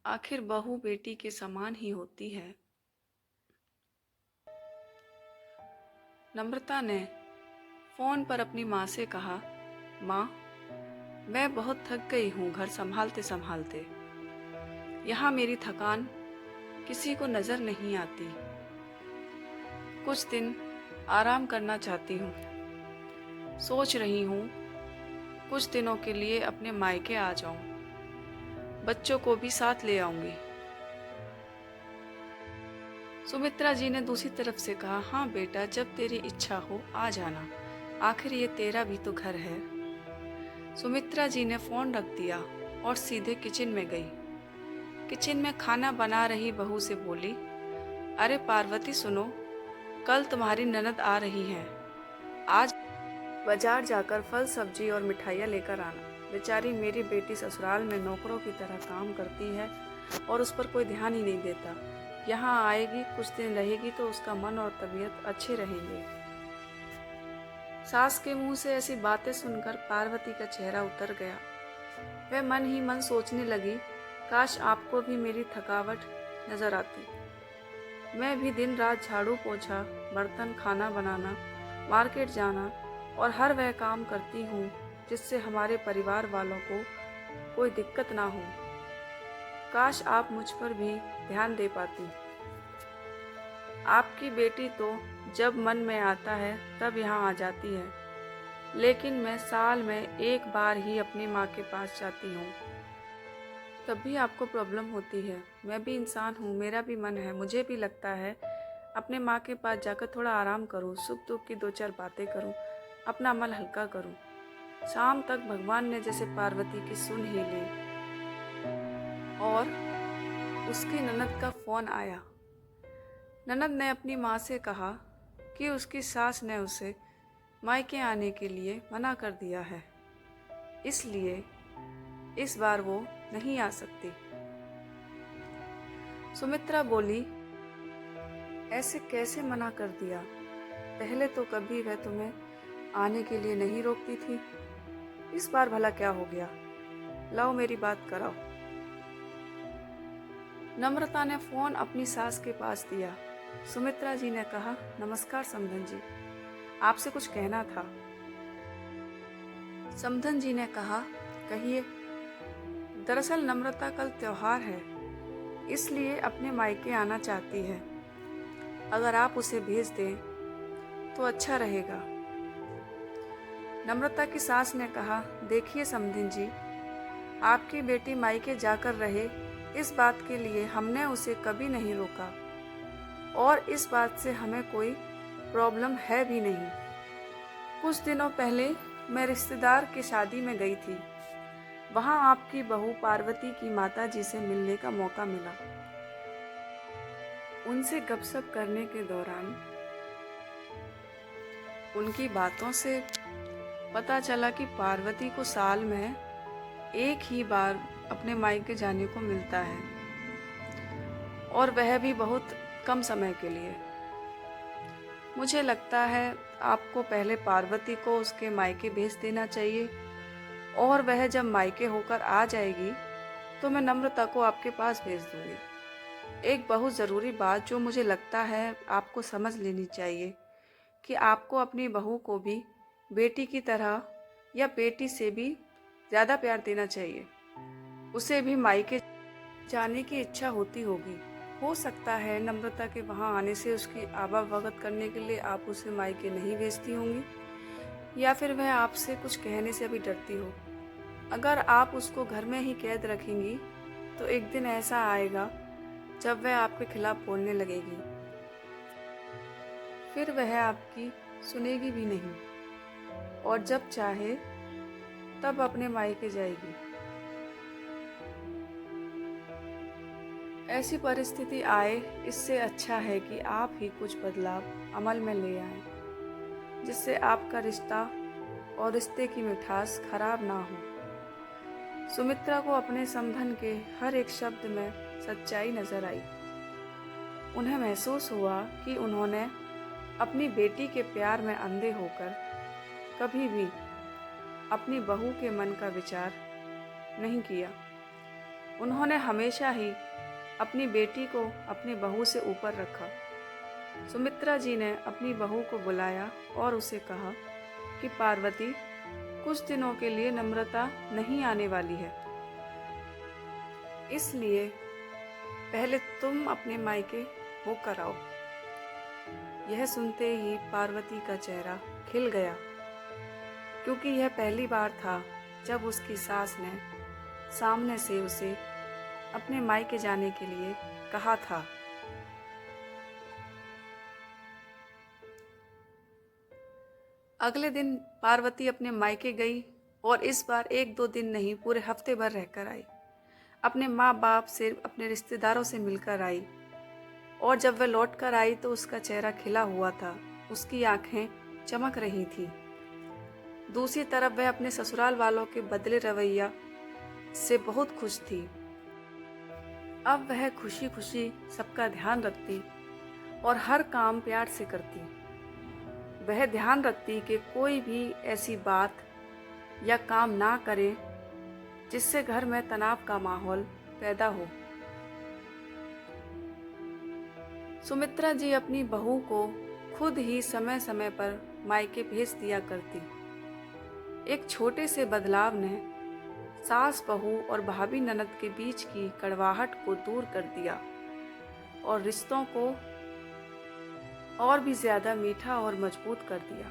आखिर बहू बेटी के समान ही होती है। नम्रता ने फोन पर अपनी माँ से कहा, माँ, मैं बहुत थक गई हूँ घर संभालते संभालते। यहाँ मेरी थकान किसी को नजर नहीं आती। कुछ दिन आराम करना चाहती हूँ। सोच रही हूँ कुछ दिनों के लिए अपने मायके आ जाऊं। बच्चों को भी साथ ले आऊंगी। सुमित्रा जी ने दूसरी तरफ से कहा, हाँ बेटा, जब तेरी इच्छा हो आ जाना। आखिर ये तेरा भी तो घर है। सुमित्रा जी ने फोन रख दिया और सीधे किचन में गई। किचन में खाना बना रही बहू से बोली, अरे पार्वती सुनो, कल तुम्हारी ननद आ रही है। आज बाजार जाकर फल सब्जी और मिठाइयाँ लेकर आना। बेचारी मेरी बेटी ससुराल में नौकरों की तरह काम करती है और उस पर कोई ध्यान ही नहीं देता। यहाँ आएगी, कुछ दिन रहेगी तो उसका मन और तबीयत अच्छे रहेंगे। सास के मुंह से ऐसी बातें सुनकर पार्वती का चेहरा उतर गया। वह मन ही मन सोचने लगी, काश आपको भी मेरी थकावट नजर आती। मैं भी दिन रात झाड़ू पोछा, बर्तन, खाना बनाना, मार्केट जाना और हर वह काम करती हूँ जिससे हमारे परिवार वालों को कोई दिक्कत ना हो। काश आप मुझ पर भी ध्यान दे पाती। आपकी बेटी तो जब मन में आता है तब यहाँ आ जाती है, लेकिन मैं साल में एक बार ही अपनी माँ के पास जाती हूँ। तब भी आपको प्रॉब्लम होती है। मैं भी इंसान हूँ, मेरा भी मन है। मुझे भी लगता है अपने माँ के पास जाकर थोड़ा आराम करूँ, सुख दुख की दो चार बातें करूँ, अपना मन हल्का करूँ। शाम तक भगवान ने जैसे पार्वती की सुन ही ली और उसकी ननद का फोन आया। ननद ने अपनी माँ से कहा कि उसकी सास ने उसे मायके आने के लिए मना कर दिया है, इसलिए इस बार वो नहीं आ सकती। सुमित्रा बोली, ऐसे कैसे मना कर दिया? पहले तो कभी वह तुम्हें आने के लिए नहीं रोकती थी, इस बार भला क्या हो गया? लाओ मेरी बात कराओ। नम्रता ने फोन अपनी सास के पास दिया। सुमित्रा जी ने कहा, नमस्कार समधन जी, आपसे कुछ कहना था। समधन जी ने कहा, कहिए। दरअसल नम्रता कल त्योहार है, इसलिए अपने मायके आना चाहती है। अगर आप उसे भेज दें तो अच्छा रहेगा। नम्रता की सास ने कहा, देखिए समधन जी, आपकी बेटी मायके जाकर रहे, इस बात के लिए हमने उसे कभी नहीं रोका और इस बात से हमें कोई प्रॉब्लम है भी नहीं। कुछ दिनों पहले मैं रिश्तेदार की शादी में गई थी। वहां आपकी बहू पार्वती की माता जी से मिलने का मौका मिला। उनसे गपशप करने के दौरान उनकी बातों से पता चला कि पार्वती को साल में एक ही बार अपने मायके जाने को मिलता है और वह भी बहुत कम समय के लिए। मुझे लगता है आपको पहले पार्वती को उसके मायके भेज देना चाहिए और वह जब मायके होकर आ जाएगी तो मैं नम्रता को आपके पास भेज दूंगी। एक बहुत ज़रूरी बात जो मुझे लगता है आपको समझ लेनी चाहिए कि आपको अपनी बहू को भी बेटी की तरह या बेटी से भी ज़्यादा प्यार देना चाहिए। उसे भी मायके जाने की इच्छा होती होगी। हो सकता है नम्रता के वहाँ आने से उसकी आवाभगत करने के लिए आप उसे मायके नहीं भेजती होंगी, या फिर वह आपसे कुछ कहने से अभी डरती हो। अगर आप उसको घर में ही कैद रखेंगी तो एक दिन ऐसा आएगा जब वह आपके खिलाफ बोलने लगेगी, फिर वह आपकी सुनेगी भी नहीं और जब चाहे तब अपने मायके जाएगी। ऐसी परिस्थिति आए, इससे अच्छा है कि आप ही कुछ बदलाव अमल में ले आएं, जिससे आपका रिश्ता और रिश्ते की मिठास खराब ना हो। सुमित्रा को अपने समधन के हर एक शब्द में सच्चाई नजर आई। उन्हें महसूस हुआ कि उन्होंने अपनी बेटी के प्यार में अंधे होकर कभी भी अपनी बहू के मन का विचार नहीं किया। उन्होंने हमेशा ही अपनी बेटी को अपनी बहू से ऊपर रखा। सुमित्रा जी ने अपनी बहू को बुलाया और उसे कहा कि पार्वती, कुछ दिनों के लिए नम्रता नहीं आने वाली है, इसलिए पहले तुम अपने मायके होकर आओ। यह सुनते ही पार्वती का चेहरा खिल गया, क्योंकि यह पहली बार था जब उसकी सास ने सामने से उसे अपने मायके जाने के लिए कहा था। अगले दिन पार्वती अपने मायके गई और इस बार 1-2 दिन नहीं, पूरे हफ्ते भर रहकर आई। अपने माँ बाप से, अपने रिश्तेदारों से मिलकर आई। और जब वह लौट कर आई तो उसका चेहरा खिला हुआ था, उसकी आंखें चमक रही थी। दूसरी तरफ वह अपने ससुराल वालों के बदले रवैया से बहुत खुश थी। अब वह खुशी खुशी सबका ध्यान रखती और हर काम प्यार से करती। वह ध्यान रखती कि कोई भी ऐसी बात या काम ना करे जिससे घर में तनाव का माहौल पैदा हो। सुमित्रा जी अपनी बहू को खुद ही समय समय पर मायके भेज दिया करती। एक छोटे से बदलाव ने सास बहू और भाभी ननद के बीच की कड़वाहट को दूर कर दिया और रिश्तों को और भी ज्यादा मीठा और मजबूत कर दिया।